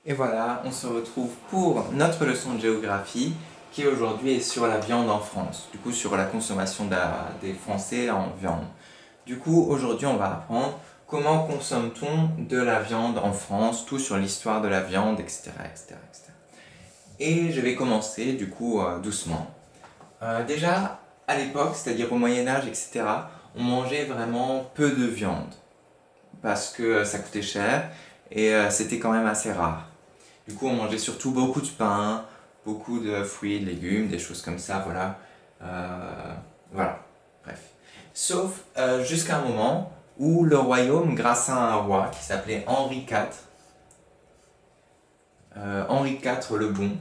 Et voilà, on se retrouve pour notre leçon de géographie qui aujourd'hui est sur la viande en France, du coup sur la consommation des Français en viande. Du coup, aujourd'hui on va apprendre comment consomme-t-on de la viande en France, tout sur l'histoire de la viande, etc., etc., etc. Et je vais commencer du coup doucement. Déjà, à l'époque, c'est-à-dire au Moyen-Âge, etc., on mangeait vraiment peu de viande parce que ça coûtait cher et c'était quand même assez rare. Du coup, on mangeait surtout beaucoup de pain, beaucoup de fruits, de légumes, des choses comme ça, voilà. Voilà, bref. Sauf jusqu'à un moment où le royaume, grâce à un roi qui s'appelait Henri IV, Henri IV le Bon,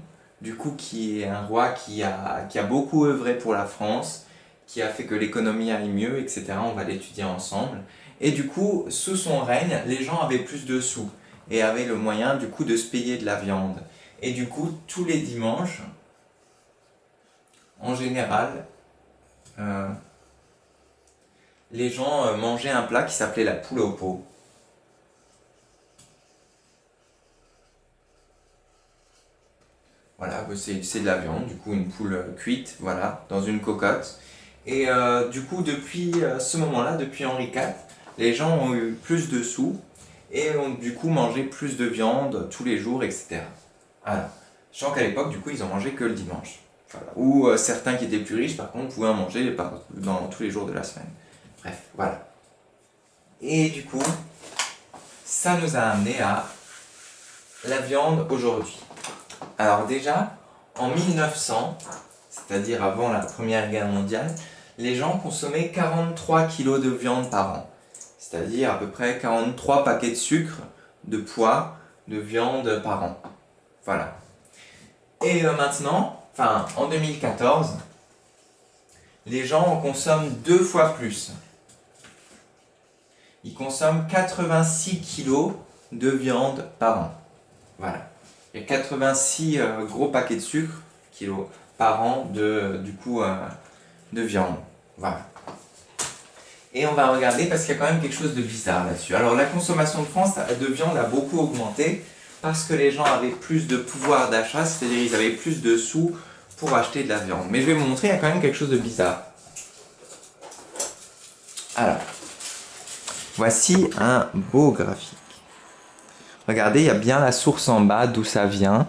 du coup, qui est un roi qui a beaucoup œuvré pour la France, qui a fait que l'économie aille mieux, etc. On va l'étudier ensemble. Et du coup, sous son règne, les gens avaient plus de sous et avaient le moyen, du coup, de se payer de la viande. Et du coup, tous les dimanches, en général, euh, les gens mangeaient un plat qui s'appelait la poule au pot. Voilà, c'est de la viande, du coup une poule cuite, voilà, dans une cocotte. Et du coup, depuis ce moment-là, depuis Henri IV, les gens ont eu plus de sous et ont du coup mangé plus de viande tous les jours, etc. Alors, sachant qu'à l'époque, du coup, ils ont mangé que le dimanche. Voilà. Ou certains qui étaient plus riches, par contre, pouvaient en manger dans tous les jours de la semaine. Bref, voilà. Et du coup, ça nous a amené à la viande aujourd'hui. Alors déjà, en 1900, c'est-à-dire avant la Première Guerre mondiale, les gens consommaient 43 kilos de viande par an. C'est-à-dire à peu près 43 paquets de sucre, de poids, de viande par an. Voilà. Et maintenant, enfin en 2014, les gens en consomment 2 fois plus. Ils consomment 86 kilos de viande par an. Voilà. Il y a 86 gros paquets de sucre, kilos, par an de viande. Voilà. Et on va regarder parce qu'il y a quand même quelque chose de bizarre là-dessus. Alors la consommation de viande a beaucoup augmenté parce que les gens avaient plus de pouvoir d'achat, c'est-à-dire ils avaient plus de sous pour acheter de la viande. Mais je vais vous montrer, il y a quand même quelque chose de bizarre. Alors, voici un beau graphique. Regardez, il y a bien la source en bas d'où ça vient.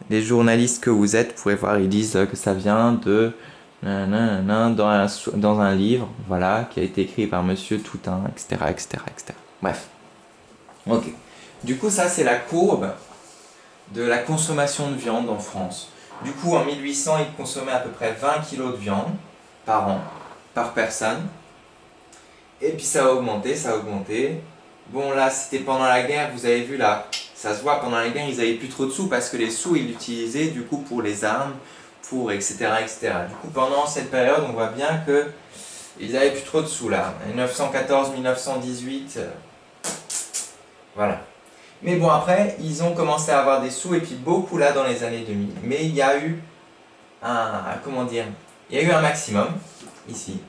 Les journalistes que vous êtes, vous pourrez voir, ils disent que ça vient de dans un livre, voilà, qui a été écrit par Monsieur Toutain, etc., etc., etc. Bref. Ok. Du coup, ça, c'est la courbe de la consommation de viande en France. Du coup, en 1800, ils consommaient à peu près 20 kilos de viande par an, par personne. Et puis ça a augmenté, ça a augmenté. Bon, là, c'était pendant la guerre, vous avez vu là, ça se voit, pendant la guerre, ils n'avaient plus trop de sous parce que les sous, ils l'utilisaient du coup pour les armes, pour etc., etc. Du coup, pendant cette période, on voit bien que ils n'avaient plus trop de sous là. 1914, 1918, voilà. Mais bon, après, ils ont commencé à avoir des sous et puis beaucoup là dans les années 2000. Mais il y a eu comment dire, il y a eu un maximum, ici,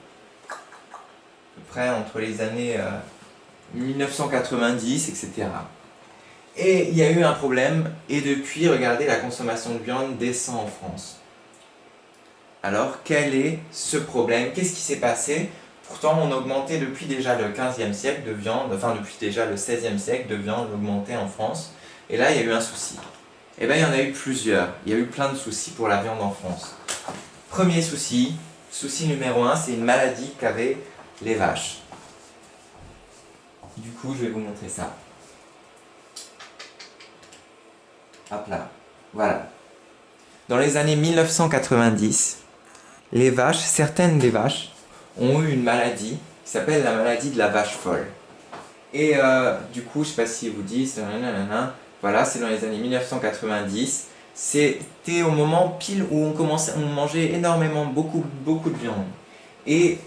à peu près entre les années 1990, etc. Et il y a eu un problème, et depuis, regardez, la consommation de viande descend en France. Alors, quel est ce problème? Qu'est-ce qui s'est passé? Pourtant, on augmentait depuis déjà le 15e siècle de viande, enfin depuis déjà le 16e siècle de viande augmentée en France. Et là, il y a eu un souci. Eh bien, il y en a eu plusieurs. Il y a eu plein de soucis pour la viande en France. Premier souci, souci numéro 1, c'est une maladie qu'avaient les vaches. Du coup, je vais vous montrer ça. Hop là, voilà. Dans les années 1990, les vaches, certaines des vaches, ont eu une maladie qui s'appelle la maladie de la vache folle. Et du coup, je ne sais pas si ils vous disent, voilà, c'est dans les années 1990. C'était au moment pile où on mangeait énormément, beaucoup de viande. Et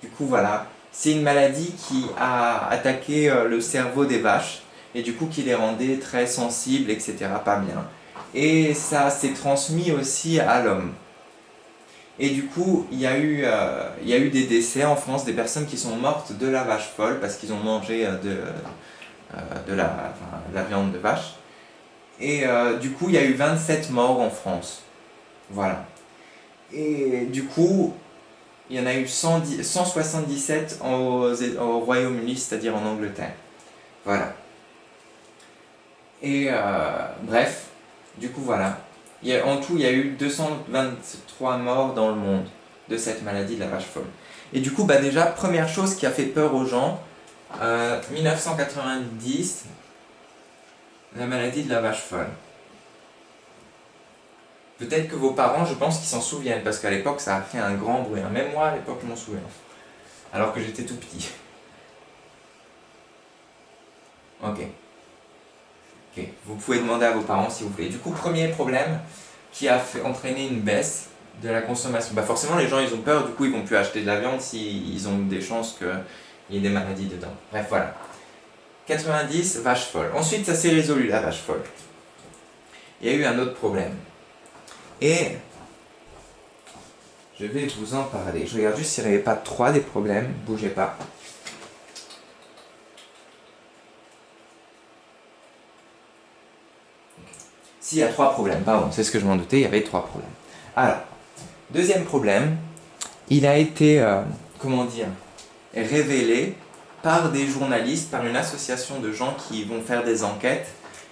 du coup, voilà, c'est une maladie qui a attaqué le cerveau des vaches et du coup qui les rendait très sensibles, etc. Pas bien. Et ça s'est transmis aussi à l'homme. Et du coup, il y a eu des décès en France, des personnes qui sont mortes de la vache folle parce qu'ils ont mangé de la viande de vache. Et du coup, il y a eu 27 morts en France. Voilà. Et du coup, il y en a eu 177 au Royaume-Uni, c'est-à-dire en Angleterre. Voilà. Et bref, du coup, voilà. En tout, il y a eu 223 morts dans le monde de cette maladie de la vache folle. Et du coup, bah déjà, première chose qui a fait peur aux gens, 1990, la maladie de la vache folle. Peut-être que vos parents, je pense qu'ils s'en souviennent, parce qu'à l'époque, ça a fait un grand bruit. Même moi, à l'époque, je m'en souviens. Alors que j'étais tout petit. Ok. Ok. Vous pouvez demander à vos parents si vous voulez. Du coup, premier problème qui a entraîné une baisse de la consommation. Bah forcément, les gens, ils ont peur, du coup, ils vont plus acheter de la viande s'ils ont des chances qu'il y ait des maladies dedans. Bref, voilà. 90, vache folle. Ensuite, ça s'est résolu, la vache folle. Il y a eu un autre problème. Et je vais vous en parler. Je regarde juste s'il n'y avait pas 3 des problèmes. Bougez pas. S'il y a 3 problèmes, pardon, c'est ce que je m'en doutais, il y avait 3 problèmes. Alors, deuxième problème, il a été, comment dire, révélé par des journalistes, par une association de gens qui vont faire des enquêtes.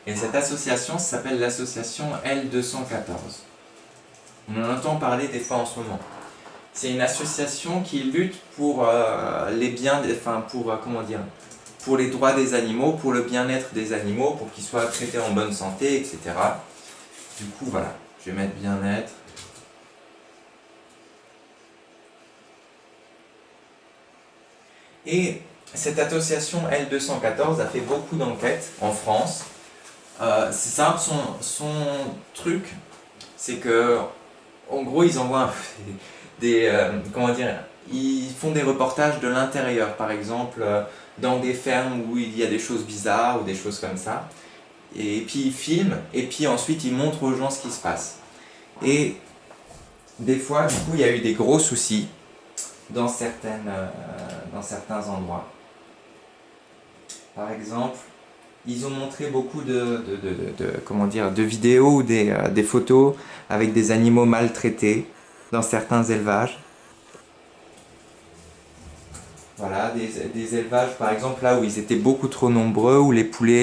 Et cette association s'appelle l'association L214. On en entend parler des fois en ce moment. C'est une association qui lutte pour les biens, enfin pour comment dire, pour les droits des animaux, pour le bien-être des animaux, pour qu'ils soient traités en bonne santé, etc. Du coup, voilà, je vais mettre bien-être. Et cette association L214 a fait beaucoup d'enquêtes en France. C'est simple, son truc, c'est que, en gros, ils envoient comment dire, ils font des reportages de l'intérieur, par exemple, dans des fermes où il y a des choses bizarres ou des choses comme ça. Et puis ils filment, et puis ensuite ils montrent aux gens ce qui se passe. Et des fois, du coup, il y a eu des gros soucis dans certains endroits. Par exemple, ils ont montré beaucoup comment dire, de vidéos ou des photos avec des animaux maltraités dans certains élevages. Voilà, des élevages par exemple là où ils étaient beaucoup trop nombreux, où les poulets,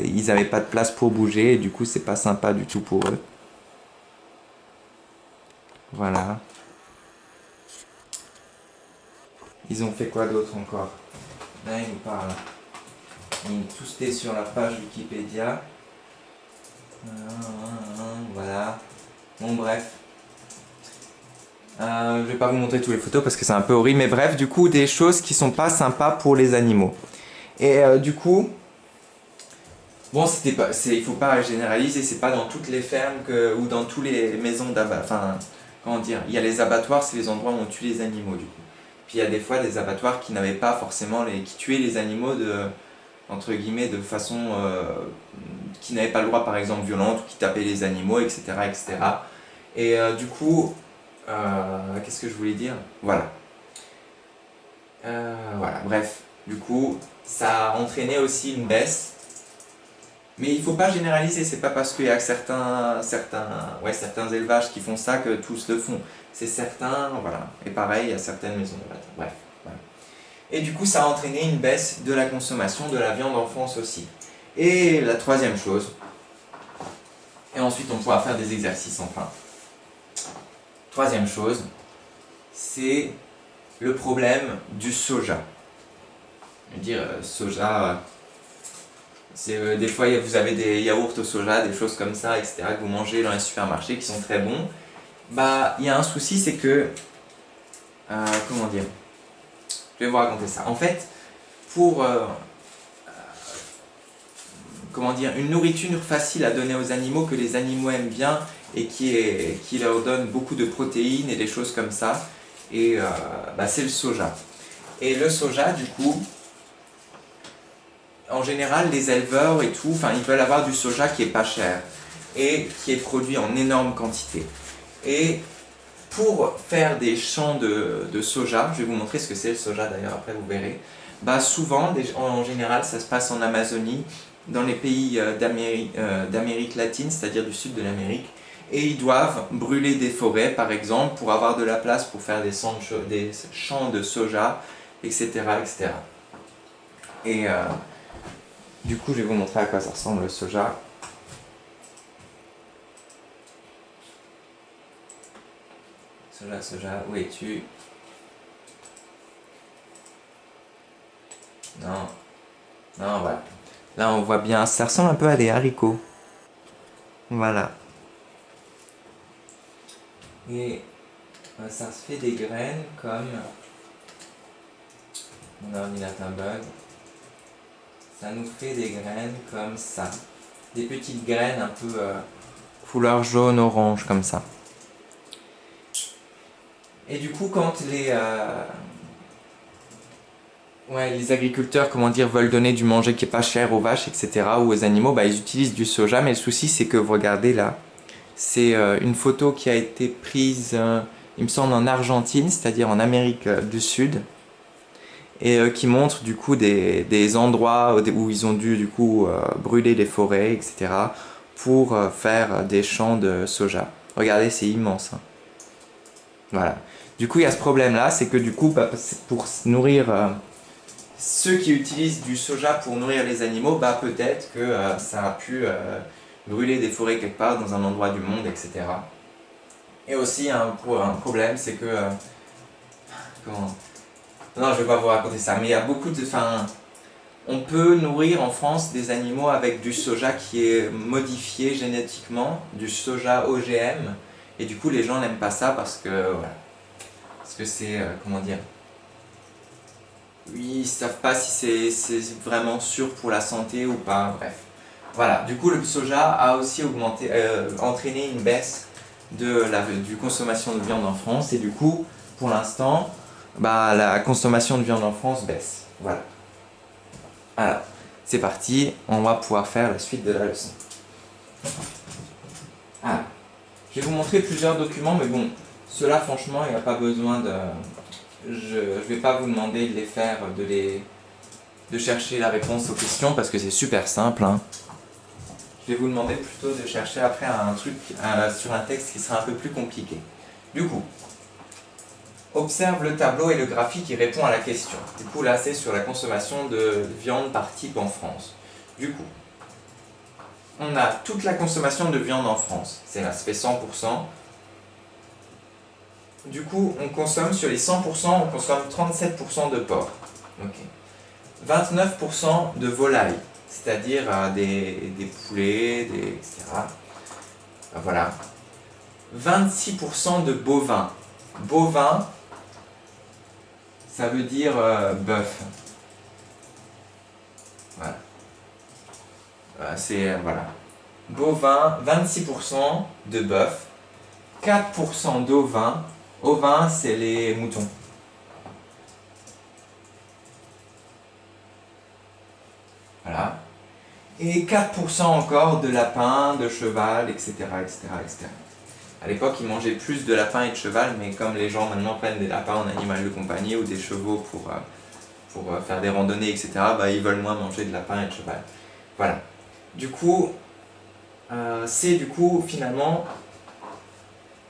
ils n'avaient pas de place pour bouger et du coup c'est pas sympa du tout pour eux. Voilà. Ils ont fait quoi d'autre encore? Là ils nous parlent. Tout c'était sur la page Wikipédia. Voilà. Bon bref. Je vais pas vous montrer toutes les photos parce que c'est un peu horrible, mais bref, du coup, des choses qui sont pas sympas pour les animaux. Et du coup, bon, il faut pas généraliser, c'est pas dans toutes les fermes ou dans toutes les maisons d'abattoirs. Enfin, comment dire, il y a les abattoirs, c'est les endroits où on tue les animaux, du coup. Puis il y a des fois des abattoirs qui n'avaient pas forcément qui tuaient les animaux entre guillemets, de façon qui n'avaient pas le droit, par exemple, violente, ou qui tapaient les animaux, etc., etc. Et du coup, qu'est-ce que je voulais dire? Voilà. Voilà, bref. Du coup, ça a entraîné aussi une baisse. Mais il ne faut pas généraliser, c'est pas parce qu'il y a certains élevages qui font ça que tous le font. C'est certains, voilà. Et pareil, il y a certaines maisons d'abattoirs. Bref. Voilà. Et du coup, ça a entraîné une baisse de la consommation de la viande en France aussi. Et la troisième chose, et ensuite on pourra faire des exercices enfin. Troisième chose, c'est le problème du soja. Je veux dire, soja, des fois vous avez des yaourts au soja, des choses comme ça, etc., que vous mangez dans les supermarchés qui sont très bons. Bah, il y a un souci, c'est que, comment dire, je vais vous raconter ça. En fait, pour, comment dire, une nourriture facile à donner aux animaux, que les animaux aiment bien, et qui leur donne beaucoup de protéines et des choses comme ça, et bah, c'est le soja. Et le soja, du coup, en général, les éleveurs et tout, ils veulent avoir du soja qui est pas cher et qui est produit en énorme quantité. Et pour faire des champs de soja, je vais vous montrer ce que c'est le soja d'ailleurs, après vous verrez, bah souvent, en général, ça se passe en Amazonie dans les pays d'Amérique latine, c'est-à-dire du sud de l'Amérique, et ils doivent brûler des forêts, par exemple, pour avoir de la place pour faire des champs de soja, etc. etc. Et du coup, je vais vous montrer à quoi ça ressemble le soja. Soja, où es-tu? Non, non, voilà. Là, on voit bien, ça ressemble un peu à des haricots. Voilà. Et ça se fait des graines comme... Mon ordinateur bug. Ça nous fait des graines comme ça. Des petites graines un peu couleur jaune-orange comme ça. Et du coup, quand les agriculteurs, comment dire, veulent donner du manger qui est pas cher aux vaches, etc., ou aux animaux, bah, ils utilisent du soja. Mais le souci, c'est que vous regardez là, c'est une photo qui a été prise, il me semble, en Argentine, c'est-à-dire en Amérique du Sud, et qui montre du coup des endroits où ils ont dû du coup brûler des forêts, etc., pour faire des champs de soja. Regardez, c'est immense, hein. Voilà. Du coup, il y a ce problème-là, c'est que du coup, bah, pour nourrir ceux qui utilisent du soja pour nourrir les animaux, bah peut-être que ça a pu brûler des forêts quelque part dans un endroit du monde, etc. Et aussi, un problème, c'est que... comment... Non, je vais pas vous raconter ça, mais il y a beaucoup de... Enfin, on peut nourrir en France des animaux avec du soja qui est modifié génétiquement, du soja OGM, et du coup, les gens n'aiment pas ça parce que... Voilà. Parce que c'est... comment dire... Oui, ils savent pas si c'est vraiment sûr pour la santé ou pas, bref. Voilà, du coup le soja a aussi entraîné une baisse du consommation de viande en France et du coup, pour l'instant, bah, la consommation de viande en France baisse. Voilà. Alors, c'est parti, on va pouvoir faire la suite de la leçon. Alors, je vais vous montrer plusieurs documents, mais bon, ceux-là franchement, il n'y a pas besoin de... Je ne vais pas vous demander de les faire, de chercher la réponse aux questions parce que c'est super simple, hein. Je vais vous demander plutôt de chercher après un truc sur un texte qui sera un peu plus compliqué. Du coup, observe le tableau et le graphique qui répond à la question. Du coup, là, c'est sur la consommation de viande par type en France. Du coup, on a toute la consommation de viande en France. C'est là, ça fait 100%. Du coup, on consomme sur les 100%, on consomme 37% de porc. Okay. 29% de volaille, c'est-à-dire des poulets, etc. Voilà. 26% de bovins. Bovin, ça veut dire bœuf. Voilà. Voilà. Bovin, 26% de bœuf. 4% d'ovins. Ovins, c'est les moutons. Voilà. Et 4% encore de lapins, de cheval, etc. etc., etc. À l'époque, ils mangeaient plus de lapins et de cheval, mais comme les gens maintenant prennent des lapins en animal de compagnie ou des chevaux pour faire des randonnées, etc., bah, ils veulent moins manger de lapins et de cheval. Voilà. Du coup, c'est du coup finalement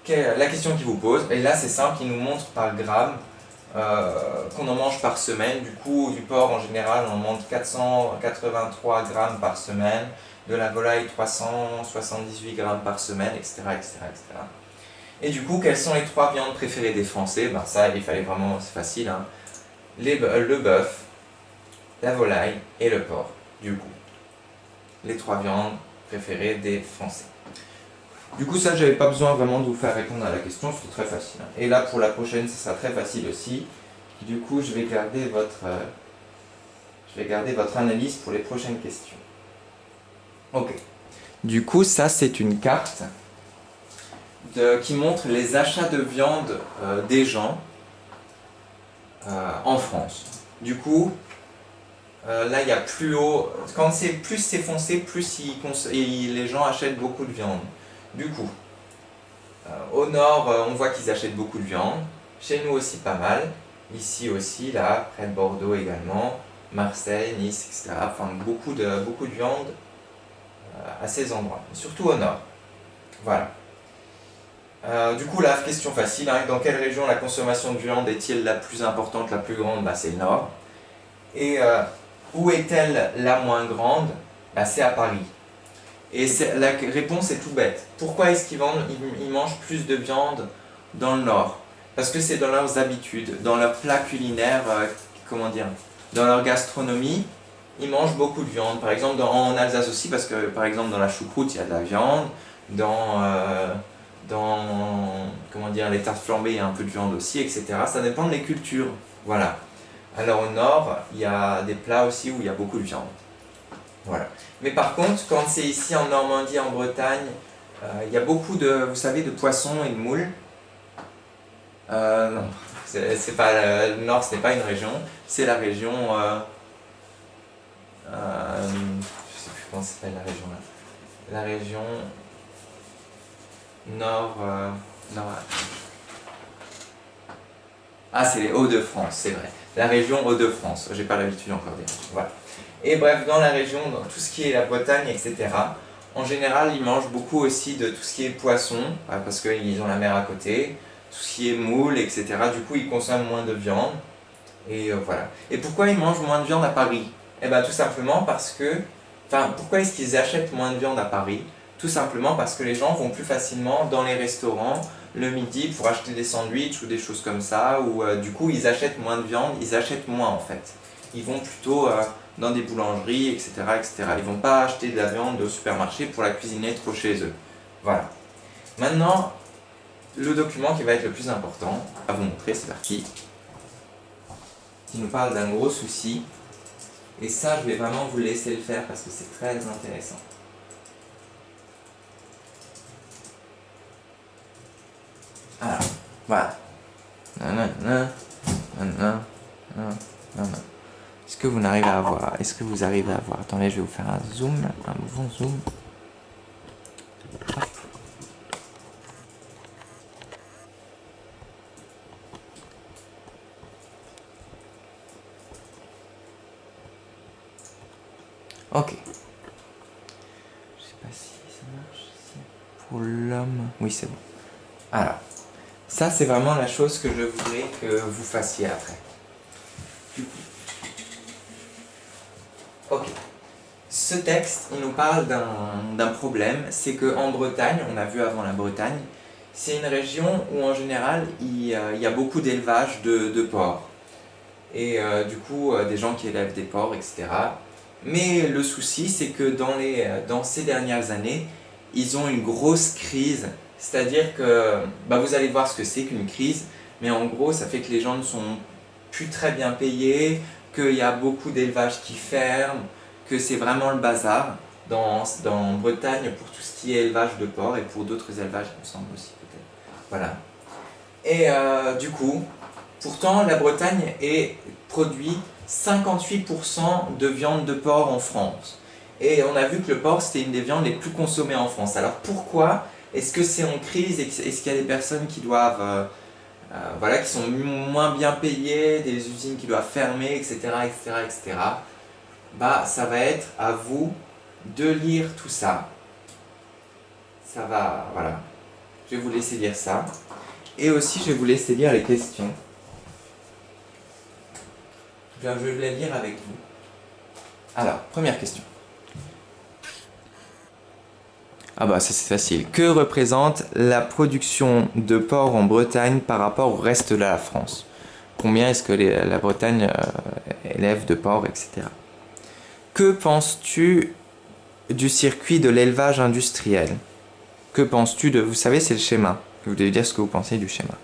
la question qu'il vous pose. Et là, c'est simple, il nous montre par gramme qu'on en mange par semaine. Du coup, du porc en général, on en mange 483 grammes par semaine. De la volaille, 378 grammes par semaine, etc., etc., etc. Et du coup, quelles sont les 3 viandes préférées des Français? Ben ça, il fallait vraiment, c'est facile, hein. Le bœuf, la volaille et le porc, du coup. Les 3 viandes préférées des Français. Du coup, ça, j'avais pas besoin vraiment de vous faire répondre à la question, c'est très facile, hein. Et là, pour la prochaine, ça sera très facile aussi. Du coup, je vais garder votre analyse pour les prochaines questions. Ok. Du coup, ça, c'est une carte qui montre les achats de viande des gens en France. Du coup, là, il y a plus haut. Quand plus c'est foncé, plus les gens achètent beaucoup de viande. Du coup, au nord, on voit qu'ils achètent beaucoup de viande. Chez nous aussi pas mal. Ici aussi, là, près de Bordeaux également. Marseille, Nice, etc. Enfin, beaucoup de viande à ces endroits, surtout au nord. Voilà. Du coup, la question facile, hein, dans quelle région la consommation de viande est-il la plus importante, la plus grande? Bah, c'est le nord. Et où est-elle la moins grande? Bah, c'est à Paris. Et la réponse est tout bête. Pourquoi est-ce ils mangent plus de viande dans le nord? Parce que c'est dans leurs habitudes, dans leur plat culinaire, comment dire, dans leur gastronomie, ils mangent beaucoup de viande. Par exemple, en Alsace aussi, parce que par exemple dans la choucroute, il y a de la viande. Dans comment dire, les tartes flambées, il y a un peu de viande aussi, etc. Ça dépend des cultures. Voilà. Alors au nord, il y a des plats aussi où il y a beaucoup de viande. Voilà. Mais par contre, quand c'est ici en Normandie, en Bretagne, il y a beaucoup de, vous savez, de poissons et de moules. Non, c'est pas le nord, ce n'est pas une région, c'est la région. Je sais plus comment s'appelle la région là. La région nord. Nord. Ah, c'est les Hauts-de-France, c'est vrai. La région Hauts-de-France. J'ai pas l'habitude encore de dire. Voilà. Et bref, dans la région, dans tout ce qui est la Bretagne, etc., en général, ils mangent beaucoup aussi de tout ce qui est poisson, parce qu'ils ont la mer à côté, tout ce qui est moule, etc. Du coup, ils consomment moins de viande. Et voilà. Et pourquoi ils mangent moins de viande à Paris? Eh bien, tout simplement parce que... Enfin, pourquoi est-ce qu'ils achètent moins de viande à Paris? Tout simplement parce que les gens vont plus facilement dans les restaurants le midi pour acheter des sandwichs ou des choses comme ça, ou du coup, ils achètent moins de viande, ils achètent moins en fait. Ils vont plutôt dans des boulangeries, etc., etc. Ils vont pas acheter de la viande au supermarché pour la cuisiner trop chez eux. Voilà. Maintenant, le document qui va être le plus important à vous montrer, c'est parti. Qui nous parle d'un gros souci. Et ça, je vais vraiment vous laisser le faire parce que c'est très intéressant. Alors, voilà. Est-ce que vous n'arrivez à voir? Est-ce que vous arrivez à voir? Attendez, je vais vous faire un zoom, un bon zoom. Hop. Ok. Je sais pas si ça marche. Pour l'homme. Oui, c'est bon. Alors, ça c'est vraiment la chose que je voudrais que vous fassiez après. Du coup. Ok. Ce texte, il nous parle d'un problème, c'est qu'en Bretagne, on a vu avant la Bretagne, c'est une région où en général il y a beaucoup d'élevage de porcs. Et du coup, des gens qui élèvent des porcs, etc. Mais le souci, c'est que dans ces dernières années, ils ont une grosse crise. C'est-à-dire que, bah, vous allez voir ce que c'est qu'une crise, mais en gros, ça fait que les gens ne sont plus très bien payés, qu'il y a beaucoup d'élevages qui ferment, que c'est vraiment le bazar dans Bretagne pour tout ce qui est élevage de porcs et pour d'autres élevages, il me semble aussi peut-être. Voilà. Et du coup, pourtant, la Bretagne produit 58% de viande de porc en France. Et on a vu que le porc, c'était une des viandes les plus consommées en France. Alors pourquoi est-ce que c'est en crise? Est-ce qu'il y a des personnes qui doivent, voilà, qui sont moins bien payées, des usines qui doivent fermer, etc., etc., etc. Bah, ça va être à vous de lire tout ça. Ça va, voilà. Je vais vous laisser lire ça. Et aussi, je vais vous laisser lire les questions. Je vais les lire avec vous. Alors, première question. Ah bah ça c'est facile. Que représente la production de porc en Bretagne par rapport au reste de la France? Combien est-ce que la Bretagne élève de porc, etc. Que penses-tu du circuit de l'élevage industriel? Que penses-tu de... Vous savez, c'est le schéma. Vous devez dire ce que vous pensez du schéma.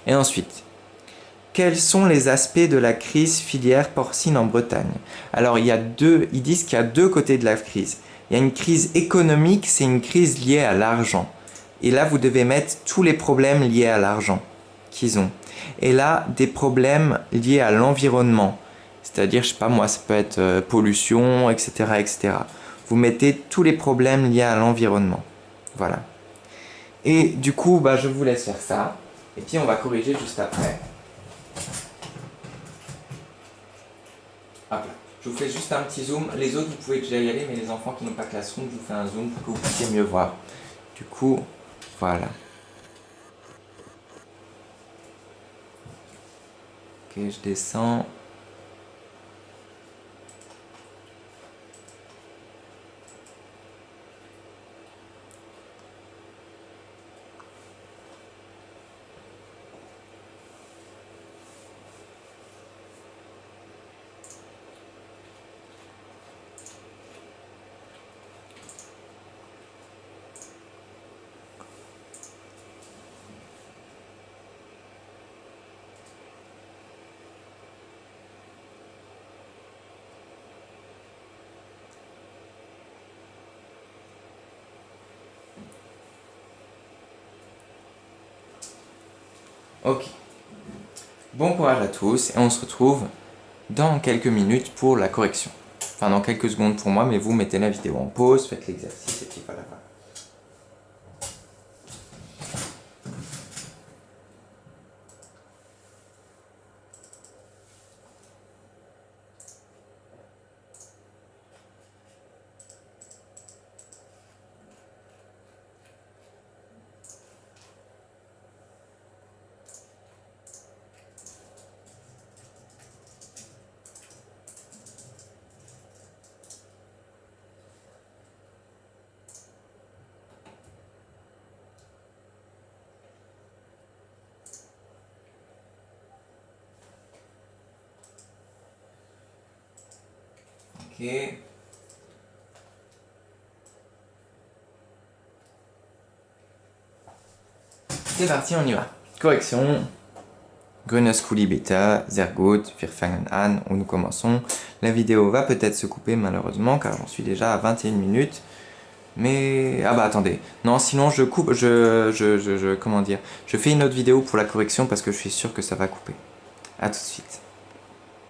Et ensuite, quels sont les aspects de la crise filière porcine en Bretagne? Alors, ils disent qu'il y a deux côtés de la crise. Il y a une crise économique, c'est une crise liée à l'argent. Et là, vous devez mettre tous les problèmes liés à l'argent qu'ils ont. Et là, des problèmes liés à l'environnement. C'est-à-dire, je sais pas moi, ça peut être pollution, etc., etc. Vous mettez tous les problèmes liés à l'environnement. Voilà. Et du coup, bah, je vous laisse faire ça. Et puis, on va corriger juste après. Hop là. Je vous fais juste un petit zoom. Les autres, vous pouvez déjà y aller, mais les enfants qui n'ont pas Classroom, je vous fais un zoom pour que vous puissiez mieux voir. Du coup, voilà. Ok, je descends. Ok. Bon courage à tous et on se retrouve dans quelques minutes pour la correction. Enfin, dans quelques secondes pour moi, mais vous mettez la vidéo en pause, faites l'exercice et puis voilà. Ok. C'est parti, on y va. Correction. Grünes Kuli Beta, sehr gut, wir fangen an, où nous commençons. La vidéo va peut-être se couper malheureusement car j'en suis déjà à 21 minutes. Mais... Ah bah attendez. Non, sinon je coupe, comment dire. Je fais une autre vidéo pour la correction parce que je suis sûr que ça va couper. A tout de suite.